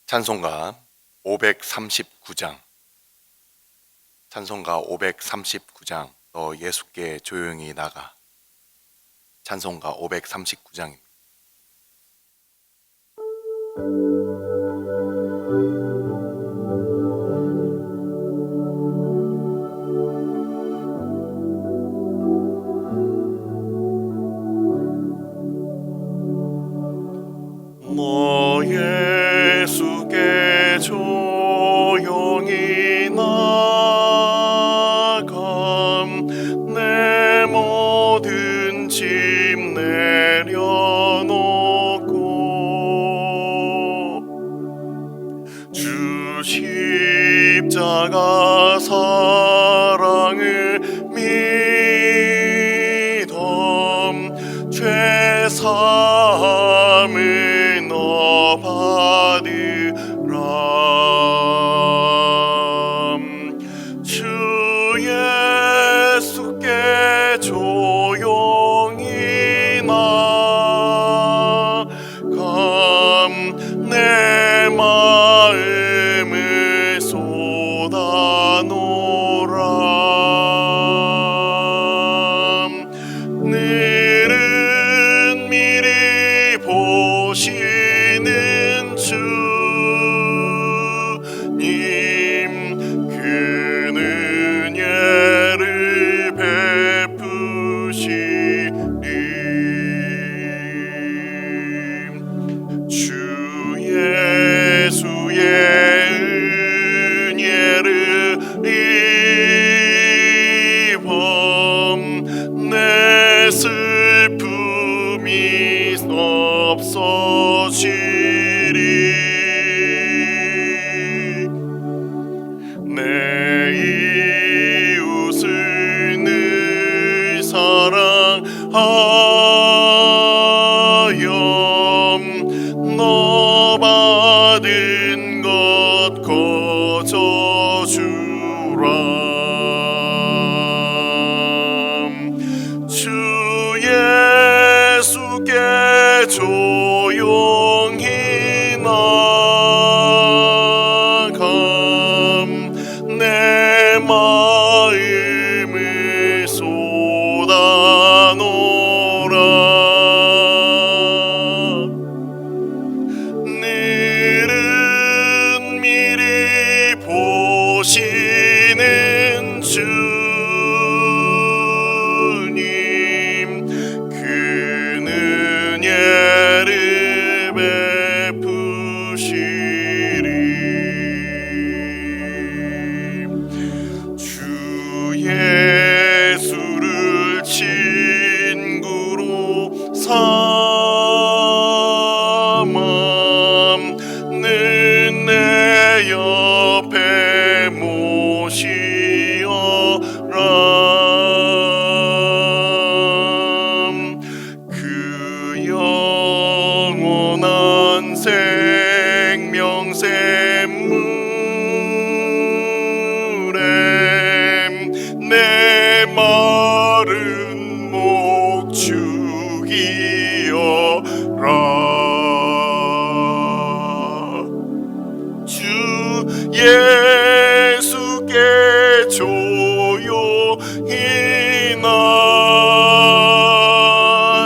찬송가 539장. 찬송가 539장. 너 예수께 조용히 나가. 찬송가 539장입니다. 너 예수께 조용히 나감. 내 모든 짐 내려놓고 주 십자가 사랑을 믿음. 죄 사함을 너 받으라. 주 예수께 조용히 나감. 내 마음을 쏟아놓으라. 늘은 미리 보시는 주님, 그 은혜를 베푸시리. 주 예수의 은혜를 입음. 내 슬픔이 없어지리. 내 이웃을 늘 사랑하여 너 받은 것 거저주라. 주 예수께 조용히 나감. 내 마음을 쏟아놓으라. 늘은 미리 보시는 주님, 그 은혜를 베푸시리. 주 예수를 친구로 삼아 늘 내 옆에 모시어라. 그 영원한 생명샘물에 내 마른 목 죽이어라. 주 예수께 조용히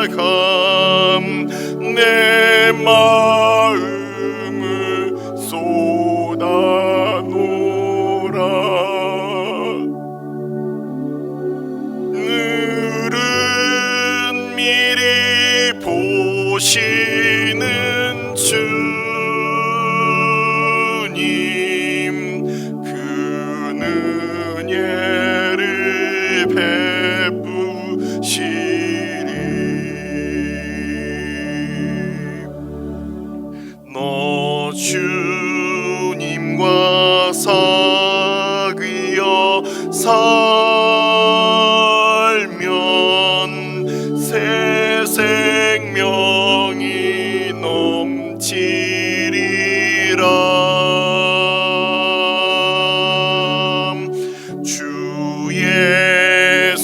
나감. 내 마음을 쏟아놓으라. 늘은 미리 보시는 주님, 그 은혜를 베푸시리. 너 주님과 사귀어 살면 새 생명이 넘치리라. 주 예수를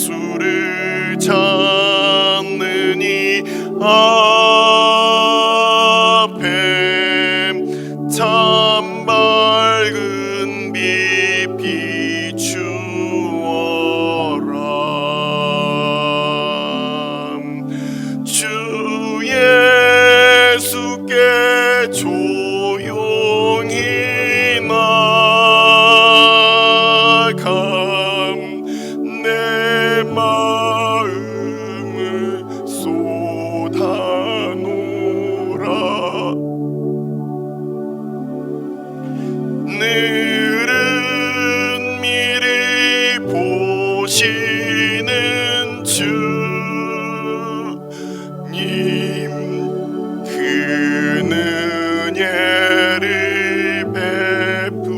찾느니 앞에 참 밝은 빛 비추어라. 주 예수께 조용히 나감 내 마음을 쏟아놓으라. 늘은 미리 보시는 주님, 그 은혜를 베푸시리.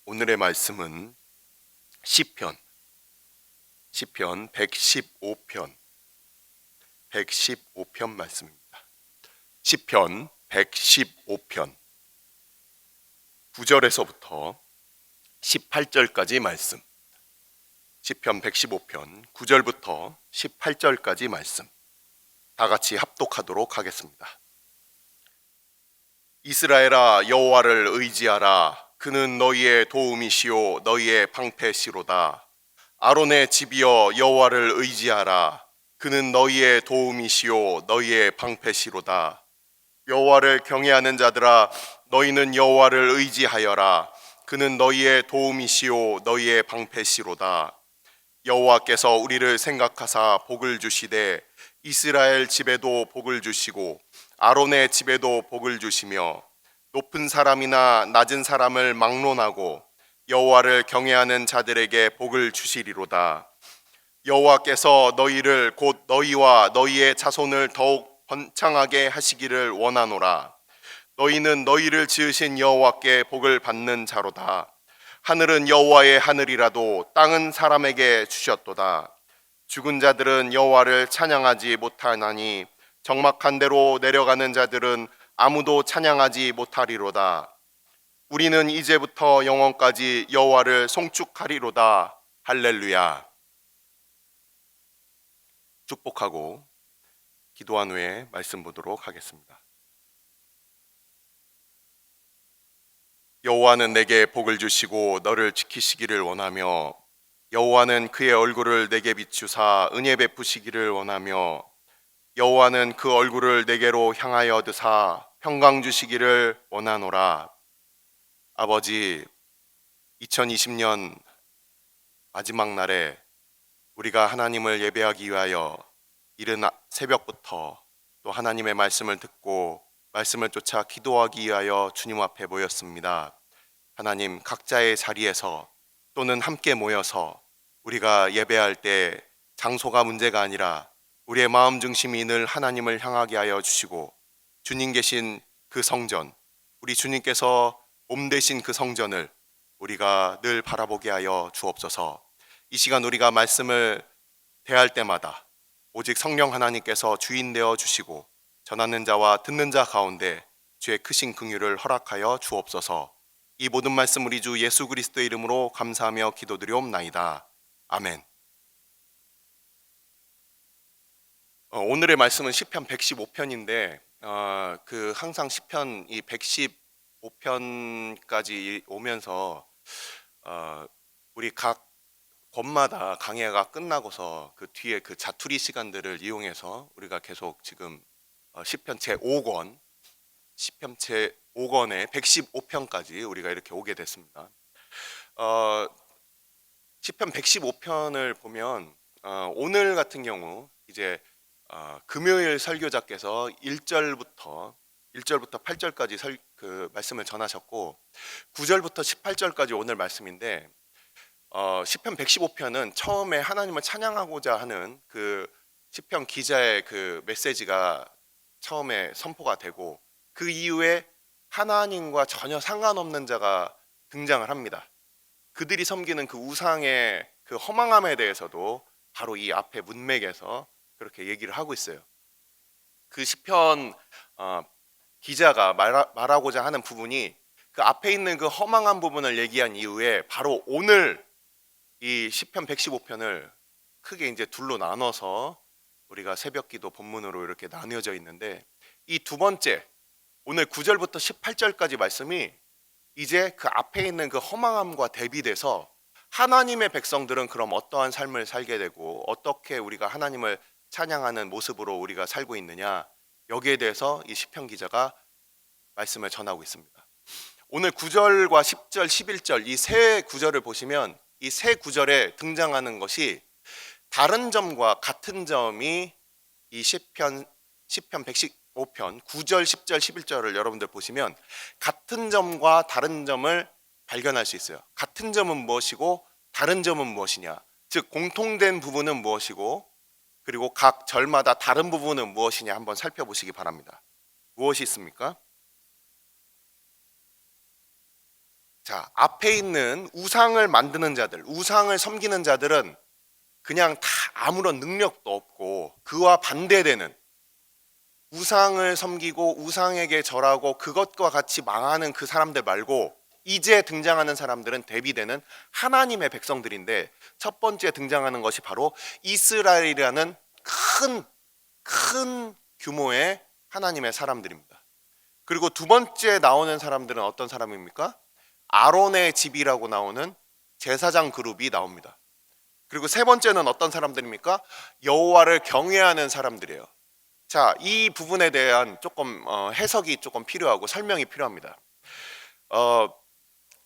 오늘의 말씀은 시편 115편 말씀입니다. 시편 115편 9절에서부터 18절까지 말씀. 시편 115편 9절부터 18절까지 말씀. 다 같이 합독하도록 하겠습니다. 이스라엘아, 여호와를 의지하라. 그는 너희의 도움이시요 너희의 방패시로다. 아론의 집이여, 여호와를 의지하라. 그는 너희의 도움이시요 너희의 방패시로다. 여호와를 경외하는 자들아, 너희는 여호와를 의지하여라. 그는 너희의 도움이시요 너희의 방패시로다. 여호와께서 우리를 생각하사 복을 주시되 이스라엘 집에도 복을 주시고 아론의 집에도 복을 주시며 높은 사람이나 낮은 사람을 막론하고 여호와를 경외하는 자들에게 복을 주시리로다. 여호와께서 너희를 곧 너희와 너희의 자손을 더욱 번창하게 하시기를 원하노라. 너희는 너희를 지으신 여호와께 복을 받는 자로다. 하늘은 여호와의 하늘이라도 땅은 사람에게 주셨도다. 죽은 자들은 여호와를 찬양하지 못하나니 적막한 데로 내려가는 자들은 아무도 찬양하지 못하리로다. 우리는 이제부터 영원까지 여호와를 송축하리로다. 할렐루야. 축복하고 기도한 후에 말씀 보도록 하겠습니다. 여호와는 내게 복을 주시고 너를 지키시기를 원하며 여호와는 그의 얼굴을 내게 비추사 은혜 베푸시기를 원하며 여호와는 그 얼굴을 내게로 향하여 드사 평강 주시기를 원하노라. 아버지, 2020년 마지막 날에 우리가 하나님을 예배하기 위하여 이른 새벽부터 또 하나님의 말씀을 듣고 말씀을 쫓아 기도하기 위하여 주님 앞에 모였습니다. 하나님, 각자의 자리에서 또는 함께 모여서 우리가 예배할 때 장소가 문제가 아니라 우리의 마음 중심이 늘 하나님을 향하게 하여 주시고 주님 계신 그 성전, 우리 주님께서 몸 되신 그 성전을 우리가 늘 바라보게 하여 주옵소서. 이 시간 우리가 말씀을 대할 때마다 오직 성령 하나님께서 주인 되어 주시고 전하는 자와 듣는 자 가운데 주의 크신 긍휼을 허락하여 주옵소서. 이 모든 말씀 우리 주 예수 그리스도의 이름으로 감사하며 기도드리옵나이다. 아멘. 오늘의 말씀은 시편 115편인데 항상 시편 이 115편까지 오면서 우리 각 권마다 강해가 끝나고서 그 뒤에 그 자투리 시간들을 이용해서 우리가 계속 지금 시편 제5권 시편 제5권의 115편까지 우리가 이렇게 오게 됐습니다. 시편 115편을 보면 오늘 같은 경우 이제 금요일 설교자께서 1절부터 8절까지 그 말씀을 전하셨고 9절부터 18절까지 오늘 말씀인데 시편 115편은 처음에 하나님을 찬양하고자 하는 그 시편 기자의 그 메시지가 처음에 선포가 되고 그 이후에 하나님과 전혀 상관없는 자가 등장을 합니다. 그들이 섬기는 그 우상의 그 허망함에 대해서도 바로 이 앞에 문맥에서 그렇게 얘기를 하고 있어요. 그 시편 기자가 말하고자 하는 부분이 그 앞에 있는 그 허망한 부분을 얘기한 이후에 바로 오늘 이 시편 115편을 크게 이제 둘로 나눠서 우리가 새벽기도 본문으로 이렇게 나뉘어져 있는데, 이 두 번째 오늘 9절부터 18절까지 말씀이 이제 그 앞에 있는 그 허망함과 대비돼서 하나님의 백성들은 그럼 어떠한 삶을 살게 되고 어떻게 우리가 하나님을 찬양하는 모습으로 우리가 살고 있느냐, 여기에 대해서 이 시편 기자가 말씀을 전하고 있습니다. 오늘 9절과 10절, 11절 이 세 구절을 보시면 이 세 구절에 등장하는 것이 다른 점과 같은 점이 이 시편 115편 9절, 10절, 11절을 여러분들 보시면 같은 점과 다른 점을 발견할 수 있어요. 같은 점은 무엇이고 다른 점은 무엇이냐, 즉 공통된 부분은 무엇이고 그리고 각 절마다 다른 부분은 무엇이냐 한번 살펴보시기 바랍니다. 무엇이 있습니까? 자, 앞에 있는 우상을 만드는 자들, 우상을 섬기는 자들은 그냥 다 아무런 능력도 없고, 그와 반대되는 우상을 섬기고 우상에게 절하고 그것과 같이 망하는 그 사람들 말고 이제 등장하는 사람들은 대비되는 하나님의 백성들인데, 첫 번째 등장하는 것이 바로 이스라엘이라는 큰 규모의 하나님의 사람들입니다. 그리고 두 번째 나오는 사람들은 어떤 사람입니까? 아론의 집이라고 나오는 제사장 그룹이 나옵니다. 그리고 세 번째는 어떤 사람들입니까? 여호와를 경외하는 사람들이에요. 자, 이 부분에 대한 조금 해석이 조금 필요하고 설명이 필요합니다.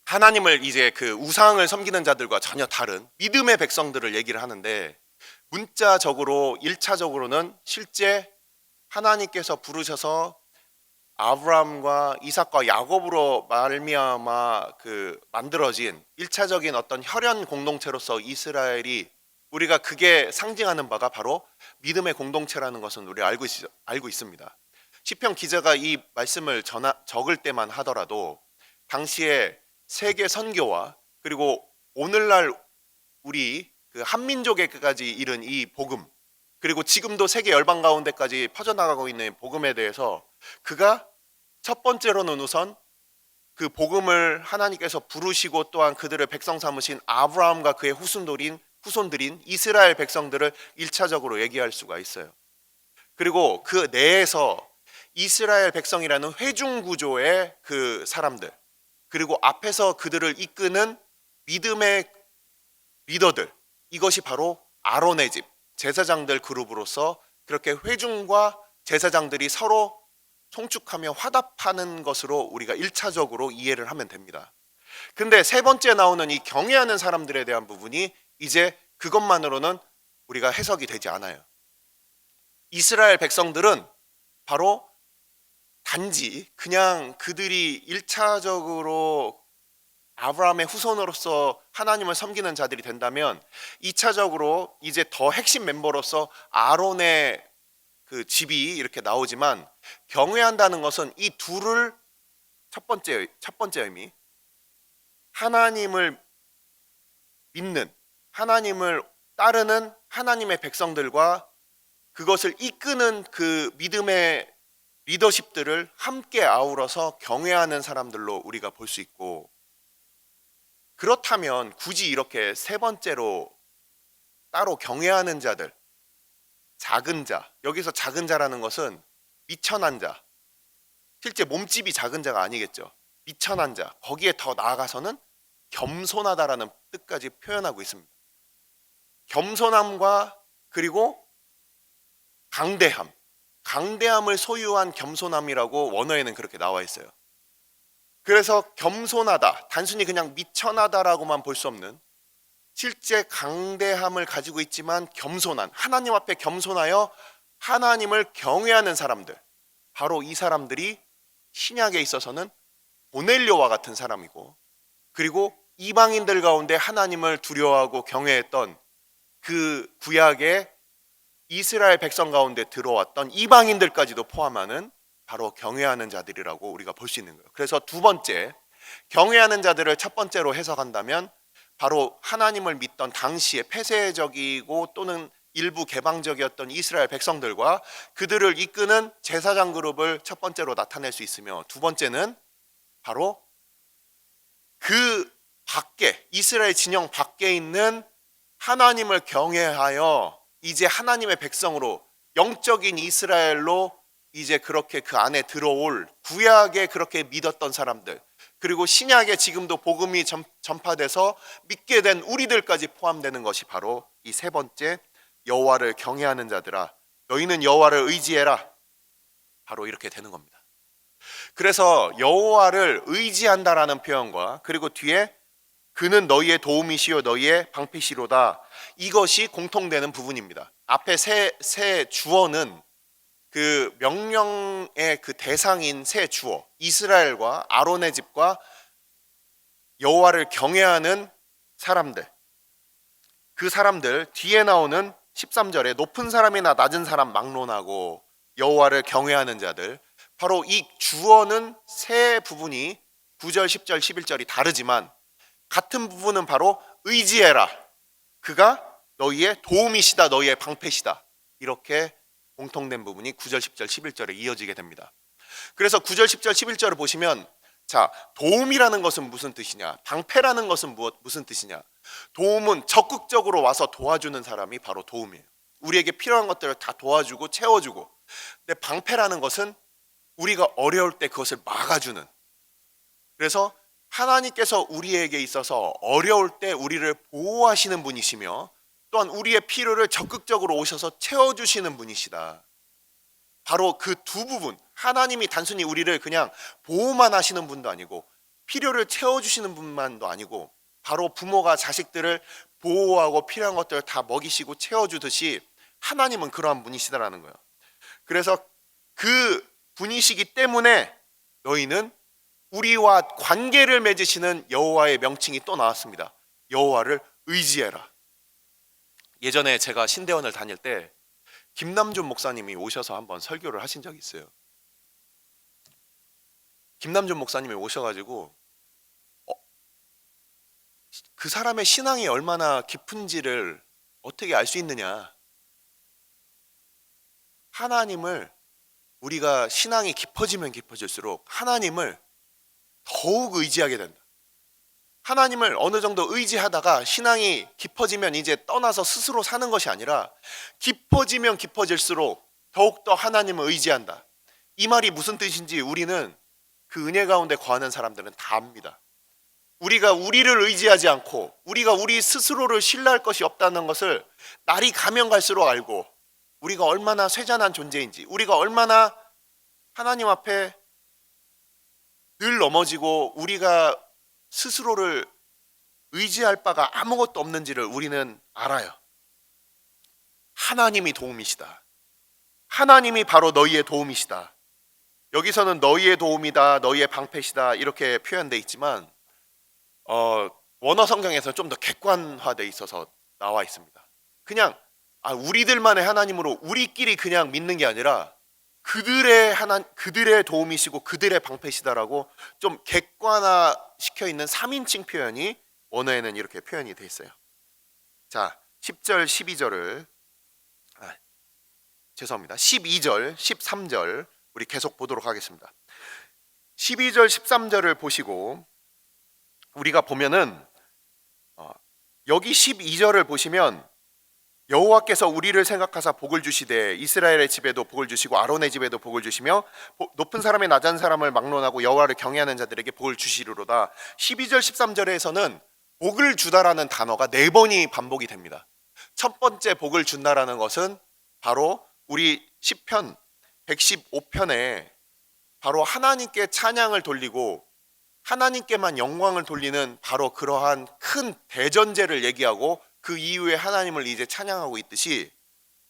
하나님을 이제 그 우상을 섬기는 자들과 전혀 다른 믿음의 백성들을 얘기를 하는데, 문자적으로 1차적으로는 실제 하나님께서 부르셔서 아브라함과 이삭과 야곱으로 말미암아 그 만들어진 1차적인 어떤 혈연 공동체로서 이스라엘이, 우리가 그게 상징하는 바가 바로 믿음의 공동체라는 것은 우리 알고 있습니다. 시편 기자가 이 말씀을 적을 때만 하더라도 당시에 세계 선교와 그리고 오늘날 우리 그 한민족에까지 이른 이 복음, 그리고 지금도 세계 열방 가운데까지 퍼져나가고 있는 복음에 대해서 그가 첫 번째로는 우선 그 복음을 하나님께서 부르시고 또한 그들을 백성 삼으신 아브라함과 그의 후손들인 이스라엘 백성들을 1차적으로 얘기할 수가 있어요. 그리고 그 내에서 이스라엘 백성이라는 회중 구조의 그 사람들, 그리고 앞에서 그들을 이끄는 믿음의 리더들, 이것이 바로 아론의 집, 제사장들 그룹으로서 그렇게 회중과 제사장들이 서로 송축하며 화답하는 것으로 우리가 1차적으로 이해를 하면 됩니다. 근데 세 번째 나오는 이 경외하는 사람들에 대한 부분이 이제 그것만으로는 우리가 해석이 되지 않아요. 이스라엘 백성들은 바로 단지 그냥 그들이 1차적으로 아브라함의 후손으로서 하나님을 섬기는 자들이 된다면 2차적으로 이제 더 핵심 멤버로서 아론의 그 집이 이렇게 나오지만, 경외한다는 것은 이 둘을 첫 번째 의미, 하나님을 믿는, 하나님을 따르는 하나님의 백성들과 그것을 이끄는 그 믿음의 리더십들을 함께 아우러서 경외하는 사람들로 우리가 볼 수 있고, 그렇다면 굳이 이렇게 세 번째로 따로 경외하는 자들, 작은 자, 여기서 작은 자라는 것은 미천한 자, 실제 몸집이 작은 자가 아니겠죠. 미천한 자, 거기에 더 나아가서는 겸손하다라는 뜻까지 표현하고 있습니다. 겸손함과 그리고 강대함을 소유한 겸손함이라고 원어에는 그렇게 나와 있어요. 그래서 겸손하다, 단순히 그냥 미천하다라고만 볼 수 없는 실제 강대함을 가지고 있지만 겸손한, 하나님 앞에 겸손하여 하나님을 경외하는 사람들, 바로 이 사람들이 신약에 있어서는 고넬료와 같은 사람이고, 그리고 이방인들 가운데 하나님을 두려워하고 경외했던 그 구약의 이스라엘 백성 가운데 들어왔던 이방인들까지도 포함하는 바로 경외하는 자들이라고 우리가 볼 수 있는 거예요. 그래서 두 번째, 경외하는 자들을 첫 번째로 해석한다면 바로 하나님을 믿던 당시에 폐쇄적이고 또는 일부 개방적이었던 이스라엘 백성들과 그들을 이끄는 제사장 그룹을 첫 번째로 나타낼 수 있으며, 두 번째는 바로 그 밖에, 이스라엘 진영 밖에 있는 하나님을 경외하여 이제 하나님의 백성으로, 영적인 이스라엘로 이제 그렇게 그 안에 들어올, 구약에 그렇게 믿었던 사람들, 그리고 신약에 지금도 복음이 전파돼서 믿게 된 우리들까지 포함되는 것이 바로 이 세 번째, 여호와를 경외하는 자들아 너희는 여호와를 의지해라. 바로 이렇게 되는 겁니다. 그래서 여호와를 의지한다라는 표현과 그리고 뒤에 그는 너희의 도움이시요 너희의 방패시로다, 이것이 공통되는 부분입니다. 앞에 세 주어는 그 명령의 그 대상인 세 주어, 이스라엘과 아론의 집과 여호와를 경외하는 사람들, 그 사람들 뒤에 나오는 13절에 높은 사람이나 낮은 사람 막론하고 여호와를 경외하는 자들, 바로 이 주어는 세 부분이 9절, 10절, 11절이 다르지만 같은 부분은 바로 의지해라, 그가 너희의 도움이시다, 너희의 방패시다, 이렇게 공통된 부분이 9절, 10절, 11절에 이어지게 됩니다. 그래서 9절, 10절, 11절을 보시면, 자, 도움이라는 것은 무슨 뜻이냐, 방패라는 것은 무슨 뜻이냐. 도움은 적극적으로 와서 도와주는 사람이 바로 도움이에요. 우리에게 필요한 것들을 다 도와주고 채워주고. 근데 방패라는 것은 우리가 어려울 때 그것을 막아주는, 그래서 하나님께서 우리에게 있어서 어려울 때 우리를 보호하시는 분이시며 또한 우리의 필요를 적극적으로 오셔서 채워주시는 분이시다. 바로 그 두 부분, 하나님이 단순히 우리를 그냥 보호만 하시는 분도 아니고 필요를 채워주시는 분만도 아니고 바로 부모가 자식들을 보호하고 필요한 것들을 다 먹이시고 채워주듯이 하나님은 그러한 분이시다라는 거예요. 그래서 그 분이시기 때문에 너희는 우리와 관계를 맺으시는 여호와의 명칭이 또 나왔습니다. 여호와를 의지해라. 예전에 제가 신대원을 다닐 때 김남준 목사님이 오셔서 한번 설교를 하신 적이 있어요. 김남준 목사님이 오셔가지고 그 사람의 신앙이 얼마나 깊은지를 어떻게 알 수 있느냐. 하나님을, 우리가 신앙이 깊어지면 깊어질수록 하나님을 더욱 의지하게 된다. 하나님을 어느 정도 의지하다가 신앙이 깊어지면 이제 떠나서 스스로 사는 것이 아니라 깊어지면 깊어질수록 더욱더 하나님을 의지한다. 이 말이 무슨 뜻인지 우리는 그 은혜 가운데 거하는 사람들은 다 압니다. 우리가 우리를 의지하지 않고 우리가 우리 스스로를 신뢰할 것이 없다는 것을 날이 가면 갈수록 알고, 우리가 얼마나 쇠잔한 존재인지, 우리가 얼마나 하나님 앞에 늘 넘어지고 우리가 스스로를 의지할 바가 아무것도 없는지를 우리는 알아요. 하나님이 도움이시다. 하나님이 바로 너희의 도움이시다. 여기서는 너희의 도움이다, 너희의 방패시다 이렇게 표현되어 있지만 원어 성경에서 좀 더 객관화되어 있어서 나와 있습니다. 그냥 우리들만의 하나님으로 우리끼리 그냥 믿는 게 아니라 그들의 도움이시고 그들의 방패시다라고 좀 객관화 시켜 있는 3인칭 표현이 원어에는 이렇게 표현이 되어 있어요. 자, 10절, 12절을 12절, 13절 우리 계속 보도록 하겠습니다. 12절, 13절을 보시고 우리가 보면은 여기 12절을 보시면 여호와께서 우리를 생각하사 복을 주시되 이스라엘의 집에도 복을 주시고 아론의 집에도 복을 주시며 높은 사람의 낮은 사람을 막론하고 여호와를 경외하는 자들에게 복을 주시리로다. 12절 13절에서는 복을 주다라는 단어가 4번이 반복이 됩니다. 첫 번째 복을 준다라는 것은 바로 우리 시편 115편에 바로 하나님께 찬양을 돌리고 하나님께만 영광을 돌리는 바로 그러한 큰 대전제를 얘기하고 그 이후에 하나님을 이제 찬양하고 있듯이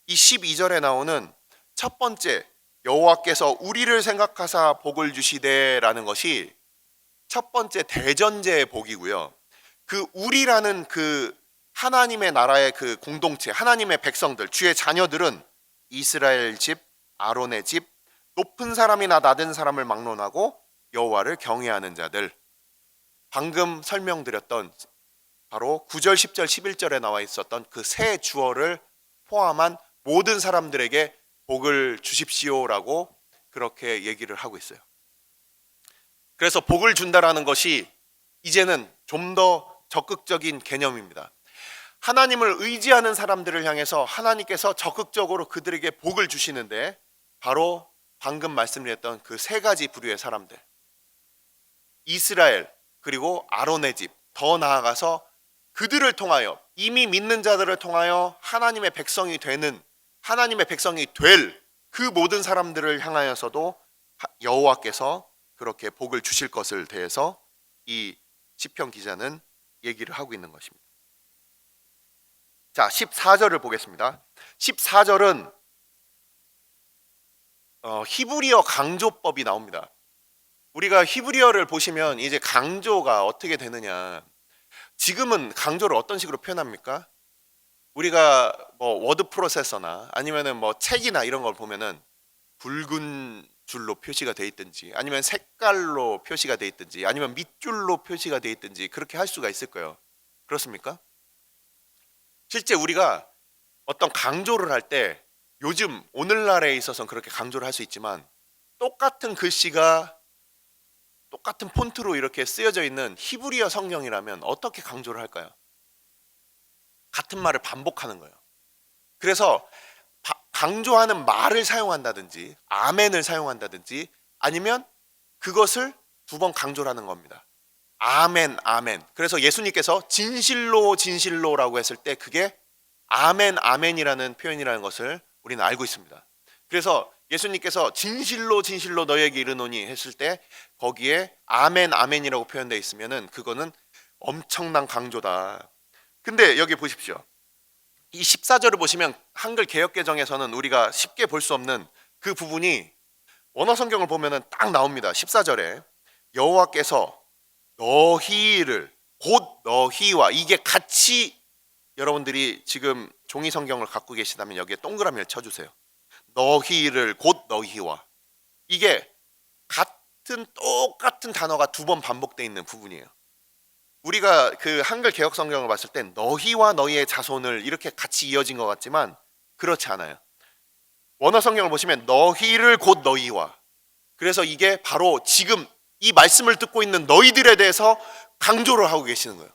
이 12절에 나오는 첫 번째 여호와께서 우리를 생각하사 복을 주시되라는 것이 첫 번째 대전제의 복이고요. 그 우리라는 그 하나님의 나라의 그 공동체, 하나님의 백성들, 주의 자녀들은 이스라엘 집, 아론의 집, 높은 사람이나 낮은 사람을 막론하고 여호와를 경외하는 자들. 방금 설명드렸던 바로 9절, 10절, 11절에 나와 있었던 그 세 주어를 포함한 모든 사람들에게 복을 주십시오라고 그렇게 얘기를 하고 있어요. 그래서 복을 준다라는 것이 이제는 좀 더 적극적인 개념입니다. 하나님을 의지하는 사람들을 향해서 하나님께서 적극적으로 그들에게 복을 주시는데, 바로 방금 말씀드렸던 그 세 가지 부류의 사람들, 이스라엘 그리고 아론의 집, 더 나아가서 그들을 통하여, 이미 믿는 자들을 통하여 하나님의 백성이 되는, 하나님의 백성이 될 그 모든 사람들을 향하여서도 여호와께서 그렇게 복을 주실 것을 대해서 이 시편 기자는 얘기를 하고 있는 것입니다. 자, 14절을 보겠습니다. 14절은 히브리어 강조법이 나옵니다. 우리가 히브리어를 보시면 이제 강조가 어떻게 되느냐, 지금은 강조를 어떤 식으로 표현합니까? 우리가 뭐 워드 프로세서나 아니면은 뭐 책이나 이런 걸 보면은 붉은 줄로 표시가 돼 있든지, 아니면 색깔로 표시가 돼 있든지, 아니면 밑줄로 표시가 돼 있든지 그렇게 할 수가 있을 거예요. 그렇습니까? 실제 우리가 어떤 강조를 할 때, 요즘 오늘날에 있어서는 그렇게 강조를 할 수 있지만, 똑같은 글씨가 똑같은 폰트로 이렇게 쓰여져 있는 히브리어 성경이라면 어떻게 강조를 할까요? 같은 말을 반복하는 거예요. 그래서 강조하는 말을 사용한다든지 아멘을 사용한다든지, 아니면 그것을 두 번 강조를 하는 겁니다. 아멘, 아멘. 그래서 예수님께서 진실로, 진실로라고 했을 때 그게 아멘, 아멘이라는 표현이라는 것을 우리는 알고 있습니다. 그래서 예수님께서 진실로, 진실로 너희에게 이르노니 했을 때 거기에 아멘, 아멘이라고 표현되어 있으면은 그거는 엄청난 강조다. 근데 여기 보십시오. 이 14절을 보시면 한글 개역개정에서는 우리가 쉽게 볼 수 없는 그 부분이 원어 성경을 보면은 딱 나옵니다. 14절에 여호와께서 너희를, 곧 너희와, 이게 같이, 여러분들이 지금 종이 성경을 갖고 계시다면 여기에 동그라미를 쳐주세요. 너희를, 곧 너희와, 이게 똑같은 단어가 두 번 반복되어 있는 부분이에요. 우리가 그 한글 개역 성경을 봤을 땐 너희와 너희의 자손을 이렇게 같이 이어진 것 같지만 그렇지 않아요. 원어 성경을 보시면 너희를, 곧 너희와, 그래서 이게 바로 지금 이 말씀을 듣고 있는 너희들에 대해서 강조를 하고 계시는 거예요.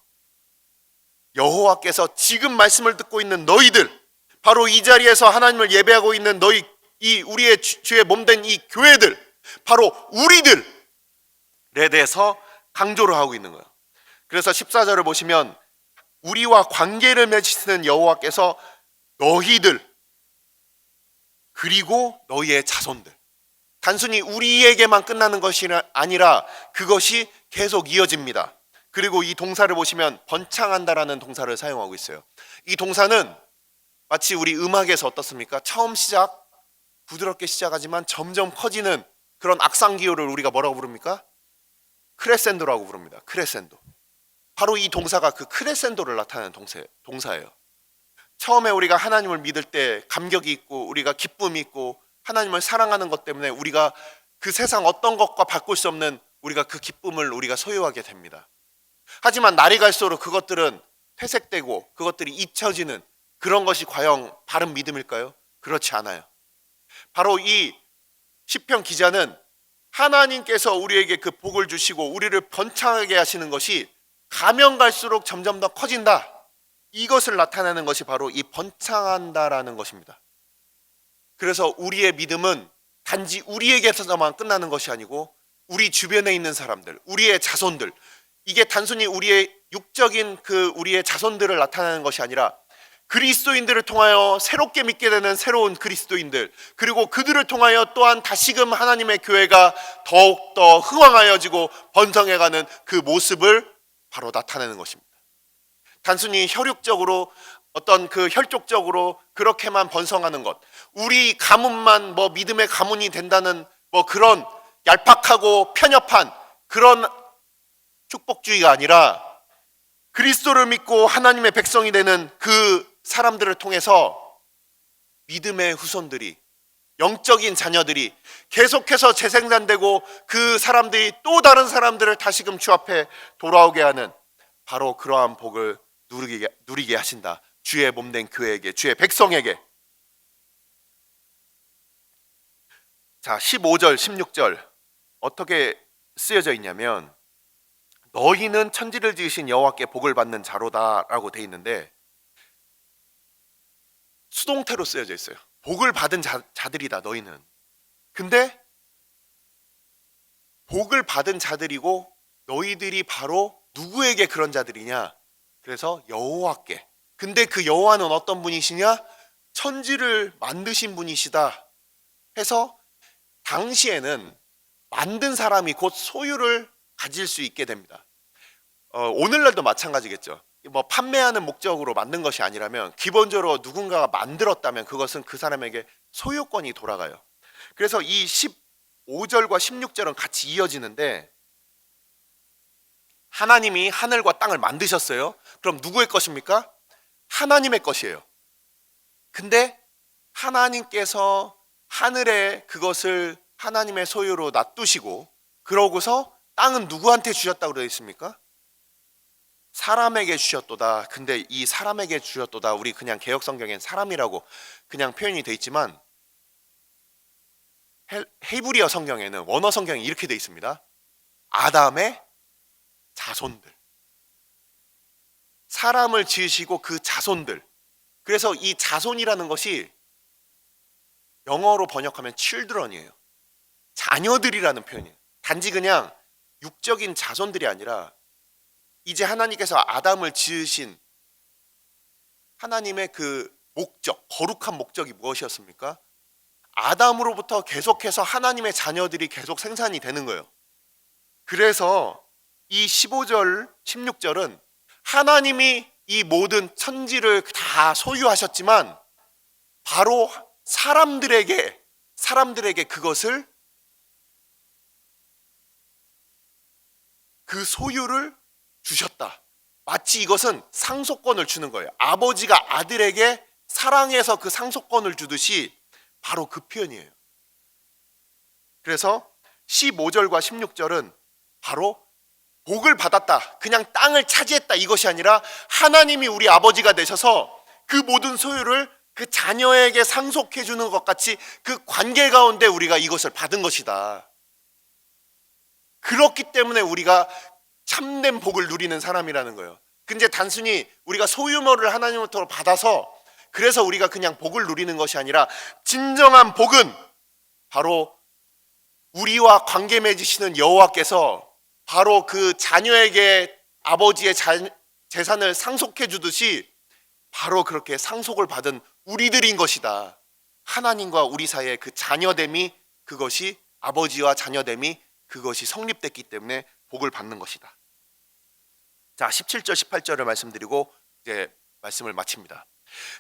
여호와께서 지금 말씀을 듣고 있는 너희들, 바로 이 자리에서 하나님을 예배하고 있는 너희, 이 우리의 주의 몸된 이 교회들, 바로 우리들에 대해서 강조를 하고 있는 거예요. 그래서 14절을 보시면 우리와 관계를 맺으시는 여호와께서 너희들 그리고 너희의 자손들, 단순히 우리에게만 끝나는 것이 아니라 그것이 계속 이어집니다. 그리고 이 동사를 보시면 번창한다라는 동사를 사용하고 있어요. 이 동사는 마치 우리 음악에서 어떻습니까? 처음 시작, 부드럽게 시작하지만 점점 커지는 그런 악상 기호를 우리가 뭐라고 부릅니까? 크레센도라고 부릅니다. 크레센도. 바로 이 동사가 그 크레센도를 나타내는 동사예요. 처음에 우리가 하나님을 믿을 때 감격이 있고 우리가 기쁨이 있고 하나님을 사랑하는 것 때문에 우리가 그 세상 어떤 것과 바꿀 수 없는 우리가 그 기쁨을 우리가 소유하게 됩니다. 하지만 날이 갈수록 그것들은 퇴색되고 그것들이 잊혀지는 그런 것이 과연 바른 믿음일까요? 그렇지 않아요. 바로 이 시편 기자는 하나님께서 우리에게 그 복을 주시고 우리를 번창하게 하시는 것이 가면 갈수록 점점 더 커진다, 이것을 나타내는 것이 바로 이 번창한다라는 것입니다. 그래서 우리의 믿음은 단지 우리에게서만 끝나는 것이 아니고 우리 주변에 있는 사람들, 우리의 자손들, 이게 단순히 우리의 육적인 그 우리의 자손들을 나타내는 것이 아니라 그리스도인들을 통하여 새롭게 믿게 되는 새로운 그리스도인들, 그리고 그들을 통하여 또한 다시금 하나님의 교회가 더욱더 흥왕하여지고 번성해가는 그 모습을 바로 나타내는 것입니다. 단순히 혈육적으로 어떤 그 혈족적으로 그렇게만 번성하는 것, 우리 가문만 뭐 믿음의 가문이 된다는 뭐 그런 얄팍하고 편협한 그런 축복주의가 아니라 그리스도를 믿고 하나님의 백성이 되는 그 사람들을 통해서 믿음의 후손들이, 영적인 자녀들이 계속해서 재생산되고 그 사람들이 또 다른 사람들을 다시금 주 앞에 돌아오게 하는 바로 그러한 복을 누리게 하신다. 주의 몸된 교회에게, 주의 백성에게. 자, 15절 16절 어떻게 쓰여져 있냐면 너희는 천지를 지으신 여호와께 복을 받는 자로다 라고 돼 있는데, 수동태로 쓰여져 있어요. 복을 받은 자들이다 너희는. 근데 복을 받은 자들이고 너희들이 바로 누구에게 그런 자들이냐? 그래서 여호와께. 근데 그 여호와는 어떤 분이시냐? 천지를 만드신 분이시다 해서 당시에는 만든 사람이 곧 소유를 가질 수 있게 됩니다. 오늘날도 마찬가지겠죠. 뭐 판매하는 목적으로 만든 것이 아니라면 기본적으로 누군가가 만들었다면 그것은 그 사람에게 소유권이 돌아가요. 그래서 이 15절과 16절은 같이 이어지는데, 하나님이 하늘과 땅을 만드셨어요. 그럼 누구의 것입니까? 하나님의 것이에요. 근데 하나님께서 하늘에 그것을 하나님의 소유로 놔두시고, 그러고서 땅은 누구한테 주셨다고 되어 있습니까? 사람에게 주셨도다. 근데 이 사람에게 주셨도다, 우리 그냥 개역성경엔 사람이라고 그냥 표현이 되어 있지만 히브리어 성경에는, 원어 성경에 이렇게 되어 있습니다. 아담의 자손들, 사람을 지으시고 그 자손들. 그래서 이 자손이라는 것이 영어로 번역하면 children이에요. 자녀들이라는 표현이에요. 단지 그냥 육적인 자손들이 아니라 이제 하나님께서 아담을 지으신 하나님의 그 목적, 거룩한 목적이 무엇이었습니까? 아담으로부터 계속해서 하나님의 자녀들이 계속 생산이 되는 거예요. 그래서 이 15절, 16절은 하나님이 이 모든 천지를 다 소유하셨지만 바로 사람들에게 그것을, 그 소유를 주셨다. 마치 이것은 상속권을 주는 거예요. 아버지가 아들에게 사랑해서 그 상속권을 주듯이 바로 그 표현이에요. 그래서 15절과 16절은 바로 복을 받았다, 그냥 땅을 차지했다, 이것이 아니라 하나님이 우리 아버지가 되셔서 그 모든 소유를 그 자녀에게 상속해 주는 것 같이 그 관계 가운데 우리가 이것을 받은 것이다. 그렇기 때문에 우리가 참된 복을 누리는 사람이라는 거예요. 근데 단순히 우리가 소유물을 하나님으로부터 받아서 그래서 우리가 그냥 복을 누리는 것이 아니라, 진정한 복은 바로 우리와 관계 맺으시는 여호와께서 바로 그 자녀에게 아버지의 재산을 상속해 주듯이 바로 그렇게 상속을 받은 우리들인 것이다. 하나님과 우리 사이의 그 자녀됨이, 그것이 아버지와 자녀됨이 그것이 성립됐기 때문에 복을 받는 것이다. 자, 17절 18절을 말씀드리고 이제 말씀을 마칩니다.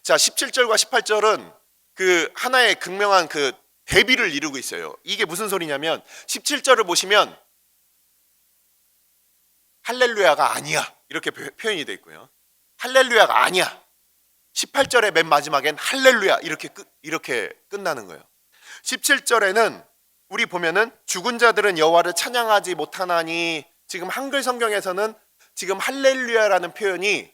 자, 17절과 18절은 그 하나의 극명한 그 대비를 이루고 있어요. 이게 무슨 소리냐면 17절을 보시면 할렐루야가 아니야 이렇게 표현이 되어 있고요. 할렐루야가 아니야. 18절의 맨 마지막엔 할렐루야 이렇게 끝나는 거예요. 17절에는 우리 보면은 죽은 자들은 여호와를 찬양하지 못하나니, 지금 한글 성경에서는 지금 할렐루야라는 표현이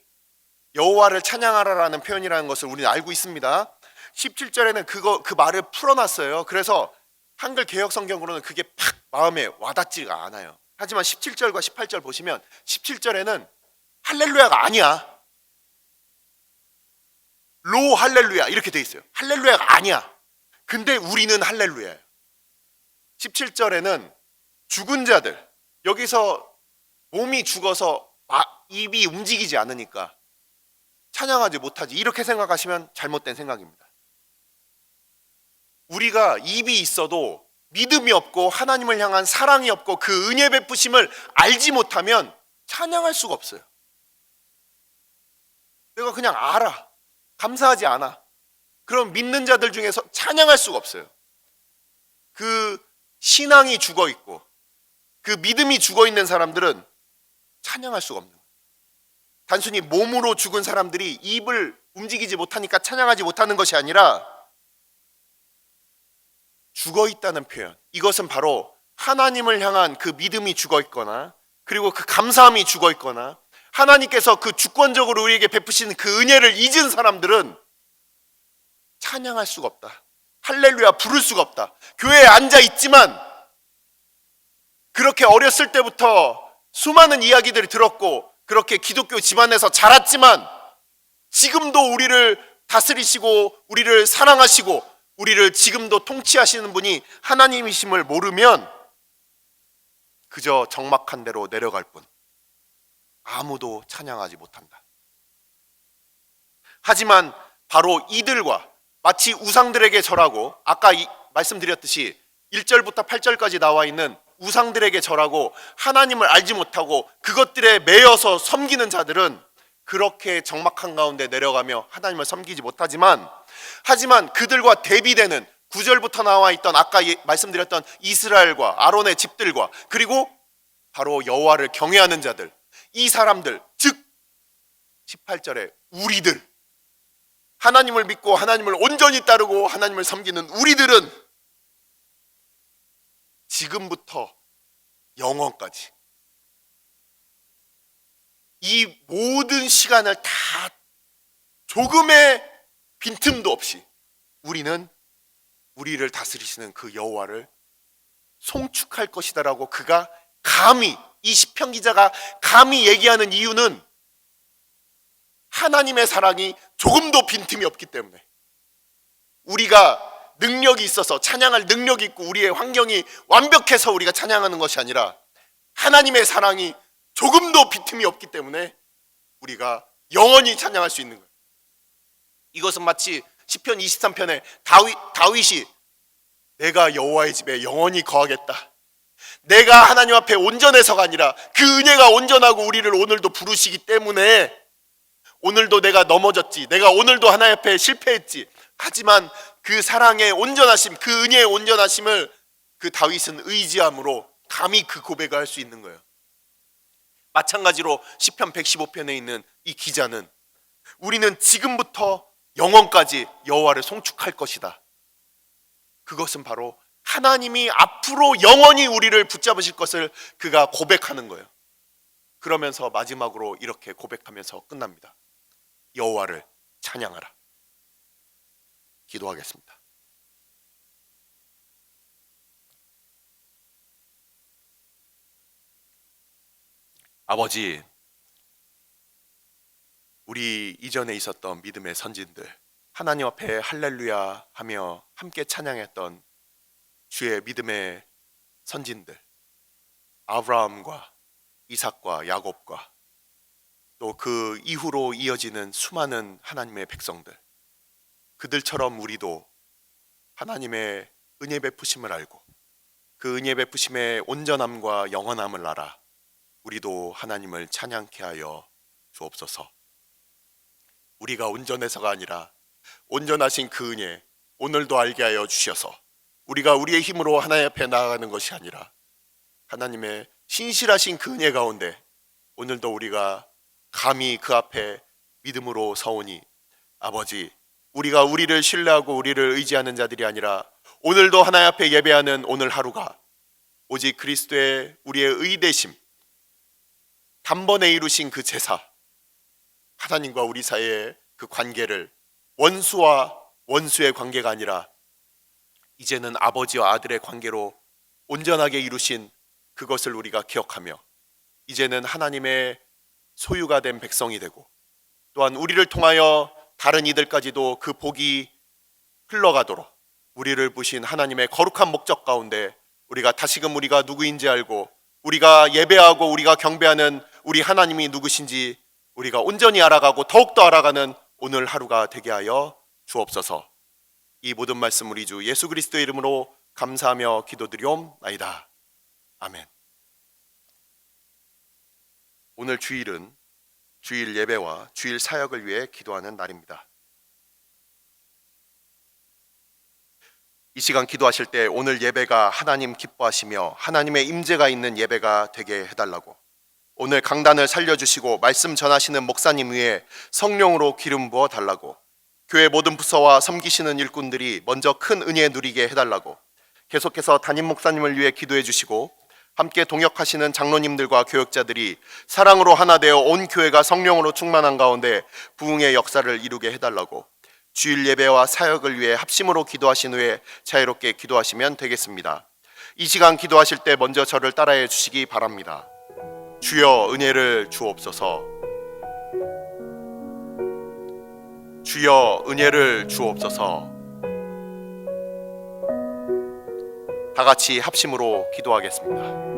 여호와를 찬양하라라는 표현이라는 것을 우리는 알고 있습니다. 17절에는 그 말을 풀어놨어요. 그래서 한글 개역 성경으로는 그게 팍 마음에 와닿지가 않아요. 하지만 17절과 18절 보시면 17절에는 할렐루야가 아니야, 로 할렐루야 이렇게 돼 있어요. 할렐루야가 아니야. 근데 우리는 할렐루야예요. 17절에는 죽은 자들, 여기서 몸이 죽어서 입이 움직이지 않으니까 찬양하지 못하지 이렇게 생각하시면 잘못된 생각입니다. 우리가 입이 있어도 믿음이 없고 하나님을 향한 사랑이 없고 그 은혜 베푸심을 알지 못하면 찬양할 수가 없어요. 내가 그냥 알아, 감사하지 않아, 그럼 믿는 자들 중에서 찬양할 수가 없어요. 그 신앙이 죽어 있고 그 믿음이 죽어 있는 사람들은 찬양할 수가 없는 거예요. 단순히 몸으로 죽은 사람들이 입을 움직이지 못하니까 찬양하지 못하는 것이 아니라 죽어 있다는 표현, 이것은 바로 하나님을 향한 그 믿음이 죽어 있거나 그리고 그 감사함이 죽어 있거나 하나님께서 그 주권적으로 우리에게 베푸신 그 은혜를 잊은 사람들은 찬양할 수가 없다, 할렐루야 부를 수가 없다. 교회에 앉아 있지만 그렇게 어렸을 때부터 수많은 이야기들을 들었고 그렇게 기독교 집안에서 자랐지만 지금도 우리를 다스리시고 우리를 사랑하시고 우리를 지금도 통치하시는 분이 하나님이심을 모르면 그저 적막한 대로 내려갈 뿐 아무도 찬양하지 못한다. 하지만 바로 이들과 마치 우상들에게 절하고 아까 말씀드렸듯이 1절부터 8절까지 나와 있는 우상들에게 절하고 하나님을 알지 못하고 그것들에 매여서 섬기는 자들은 그렇게 적막한 가운데 내려가며 하나님을 섬기지 못하지만 하지만 그들과 대비되는 9절부터 나와 있던 아까 말씀드렸던 이스라엘과 아론의 집들과 그리고 바로 여호와를 경외하는 자들, 이 사람들, 즉 18절에 우리들, 하나님을 믿고 하나님을 온전히 따르고 하나님을 섬기는 우리들은 지금부터 영원까지 이 모든 시간을 다 조금의 빈틈도 없이 우리는 우리를 다스리시는 그 여호와를 송축할 것이다라고 그가 감히, 이 시편 기자가 감히 얘기하는 이유는 하나님의 사랑이 조금도 빈틈이 없기 때문에, 우리가 능력이 있어서 찬양할 능력이 있고 우리의 환경이 완벽해서 우리가 찬양하는 것이 아니라 하나님의 사랑이 조금도 빈틈이 없기 때문에 우리가 영원히 찬양할 수 있는 거예요. 이것은 마치 시편 23편에 다윗이 내가 여호와의 집에 영원히 거하겠다, 내가 하나님 앞에 온전해서가 아니라 그 은혜가 온전하고 우리를 오늘도 부르시기 때문에, 오늘도 내가 넘어졌지, 내가 오늘도 하나님 앞에 실패했지, 하지만 그 사랑의 온전하심, 그 은혜의 온전하심을 그 다윗은 의지함으로 감히 그 고백을 할 수 있는 거예요. 마찬가지로 시편 115편에 있는 이 기자는 우리는 지금부터 영원까지 여호와를 송축할 것이다, 그것은 바로 하나님이 앞으로 영원히 우리를 붙잡으실 것을 그가 고백하는 거예요. 그러면서 마지막으로 이렇게 고백하면서 끝납니다. 여호와를 찬양하라. 기도하겠습니다. 아버지, 우리 이전에 있었던 믿음의 선진들, 하나님 앞에 할렐루야 하며 함께 찬양했던 주의 믿음의 선진들, 아브라함과 이삭과 야곱과 또 그 이후로 이어지는 수많은 하나님의 백성들, 그들처럼 우리도 하나님의 은혜 베푸심을 알고 그 은혜 베푸심의 온전함과 영원함을 알아 우리도 하나님을 찬양케 하여 주옵소서. 우리가 온전해서가 아니라 온전하신 그 은혜 오늘도 알게 하여 주셔서 우리가 우리의 힘으로 하나님 앞에 나아가는 것이 아니라 하나님의 신실하신 그 은혜 가운데 오늘도 우리가 감히 그 앞에 믿음으로 서오니, 아버지, 우리가 우리를 신뢰하고 우리를 의지하는 자들이 아니라 오늘도 하나님 앞에 예배하는 오늘 하루가 오직 그리스도의 우리의 의되심, 단번에 이루신 그 제사, 하나님과 우리 사이의 그 관계를 원수와 원수의 관계가 아니라 이제는 아버지와 아들의 관계로 온전하게 이루신 그것을 우리가 기억하며 이제는 하나님의 소유가 된 백성이 되고 또한 우리를 통하여 다른 이들까지도 그 복이 흘러가도록 우리를 부신 하나님의 거룩한 목적 가운데 우리가 다시금 우리가 누구인지 알고 우리가 예배하고 우리가 경배하는 우리 하나님이 누구신지 우리가 온전히 알아가고 더욱더 알아가는 오늘 하루가 되게 하여 주옵소서. 이 모든 말씀 우리 주 예수 그리스도의 이름으로 감사하며 기도드리옵나이다. 아멘. 오늘 주일은 주일 예배와 주일 사역을 위해 기도하는 날입니다. 이 시간 기도하실 때 오늘 예배가 하나님 기뻐하시며 하나님의 임재가 있는 예배가 되게 해달라고, 오늘 강단을 살려주시고 말씀 전하시는 목사님 위에 성령으로 기름 부어 달라고, 교회 모든 부서와 섬기시는 일꾼들이 먼저 큰 은혜 누리게 해달라고, 계속해서 담임 목사님을 위해 기도해 주시고 함께 동역하시는 장로님들과 교역자들이 사랑으로 하나 되어 온 교회가 성령으로 충만한 가운데 부흥의 역사를 이루게 해달라고, 주일 예배와 사역을 위해 합심으로 기도하신 후에 자유롭게 기도하시면 되겠습니다. 이 시간 기도하실 때 먼저 저를 따라해 주시기 바랍니다. 주여 은혜를 주옵소서. 주여 은혜를 주옵소서. 다 같이 합심으로 기도하겠습니다.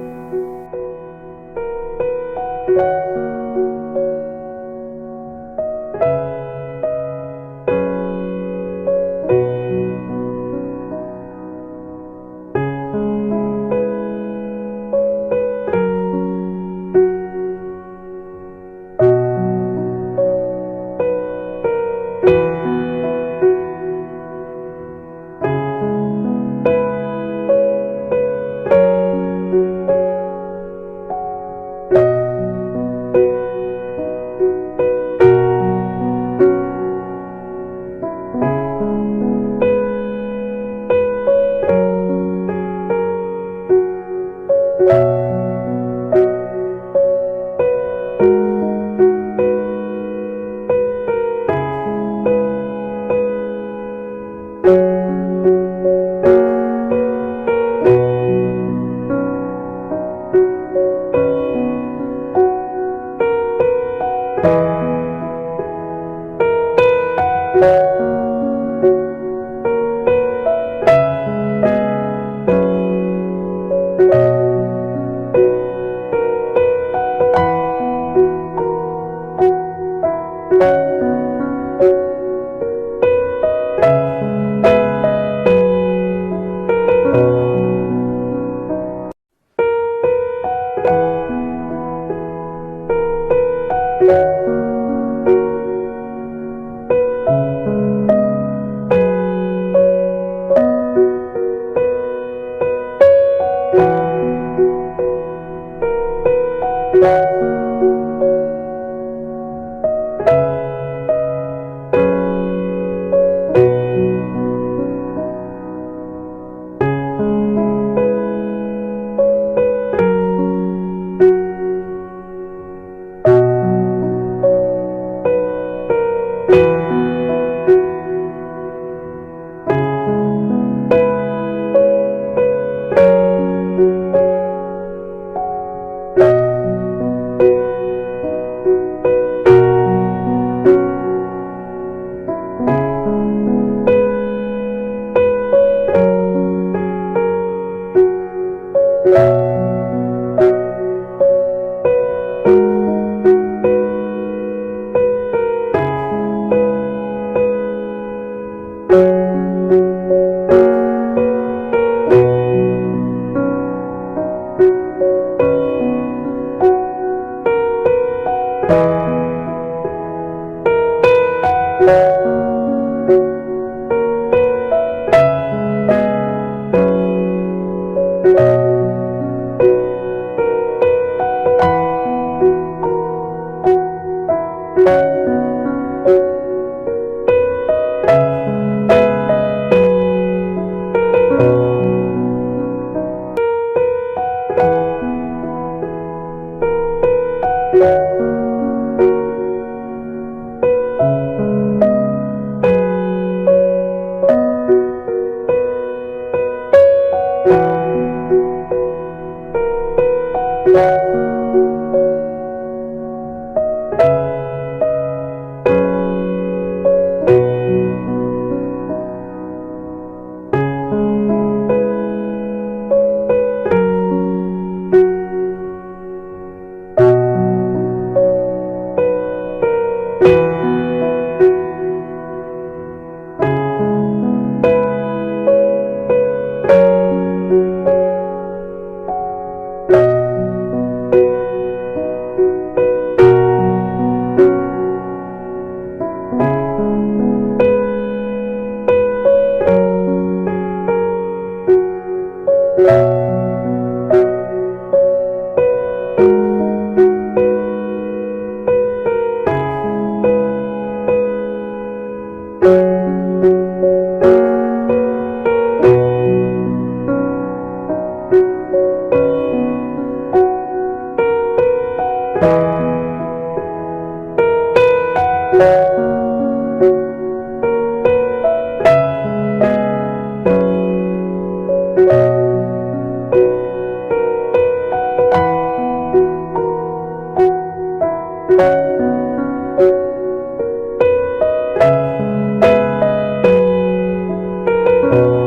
아멘.